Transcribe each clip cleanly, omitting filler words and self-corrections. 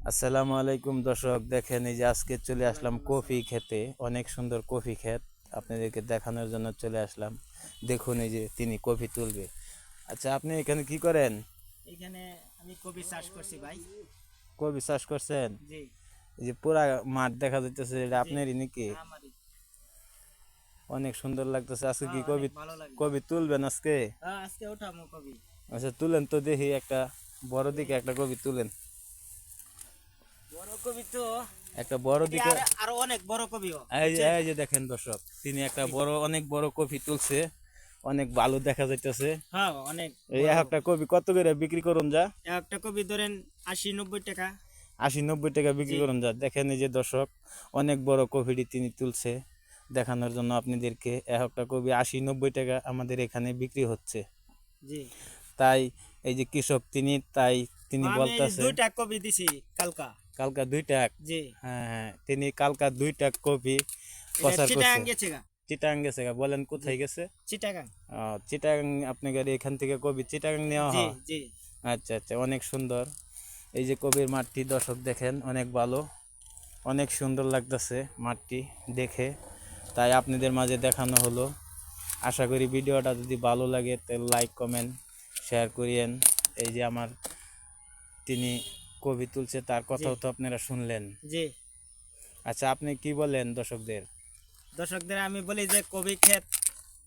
আসসালামু আলাইকুম দর্শক, দেখেন এই যে আজকে চলে আসলাম কফি খেতে। অনেক সুন্দর কফি ক্ষেত আপনাদেরকে দেখানোর জন্য চলে আসলাম। দেখুন এই যে তিনি কফি তুলবে। আচ্ছা, আপনি এখানে কি করেন? এখানে আমি কবি চাষ করছি ভাই। কফি চাষ করছেন? জি। এই যে পুরা মাঠ দেখা যাইতেছে, এটা জি, আপনারই নাকি? আমারই। অনেক সুন্দর লাগতেছে। আজকে কি হ্যাঁ, কফি অনেক ভালো লাগে। কফি তুলবেন আজকে? হ্যাঁ, আজকে ওঠামো কবি। আচ্ছা, তুলেন তো দেখি একটা বড় দিকে একটা কফি তুলেন। বড় কবি তো একটা বড় এটি দিকে। আরো অনেক বড় কবিও বুঝছেন। এই যে দেখেন দর্শক, তিনি একটা বড়, অনেক বড় কফি তুলছে। অনেক ভালো দেখা যাইতেছে। হ্যাঁ, অনেক এই বড়। একটা কপি কত করে বিক্রি করুন যা? একটা কবি ধরেন 80-90 টাকা। 80-90 টাকা বিক্রি জি, করুন যা। দেখেন এই যে দর্শক, অনেক বড় কপিটি তিনি তুলছে দেখানোর জন্য আপনাদেরকে। একটা কপি 80-90 টাকা আমাদের এখানে বিক্রি হচ্ছে। জি। তাই এই যে কৃষক তিনি, তাই তিনি হ্যাঁ, আমি এই যে বলতেছে 2টা কবি দিছি কালকা। কালকা 2 টাক। জি। হ্যাঁ হ্যাঁ, তিনি কালকা 2 টাক কপি এটা প্রচার চিটাগাং করছে। গেছে গা। চিটাগাং গেছে গা? বলেন জি, কোথায় গেছে? চিটাগাং। চিটাগাং। আপনাদের এখান থেকে কবি চিটাগাং নেওয়া জি, হয়? জি, আচ্ছা আচ্ছা, অনেক সুন্দর। এই যে কবির মাঠটি দর্শক দেখেন, অনেক ভালো, অনেক সুন্দর লাগতেছে মাঠটি দেখে। তাই আপনাদের মাঝে দেখানো হলো। আশা করি ভিডিওটা যদি ভালো লাগে তাহলে লাইক কমেন্ট শেয়ার করিয়েন। এই যে আমার তিনি কবি তুলছে, তার জি, কথাও তো আপনারা শুনলেন। জি। আচ্ছা, আপনি কি বলেন দর্শকদের? দর্শকদের আমি বলি যে কবি ক্ষেত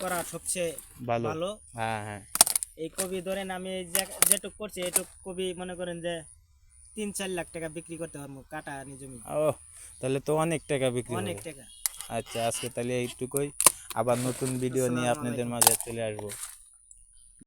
করা সবচেয়ে ভালো। ভালো। হ্যাঁ হ্যাঁ। এই কবি ধরেন আমি যেটুক করছি এটুক কবি মনে করেন যে 3-4 লাখ টাকা বিক্রি করতে পারবো কাটা আনি জমি। ও, তাহলে তো অনেক টাকা বিক্রি অনেক হবে। টাকা। আচ্ছা, আজকে তাহলে এইটুকুই। আবার নতুন ভিডিও নিয়ে আসসালামু আপনাদের আলাইকুম। মাঝে চলে আসবো।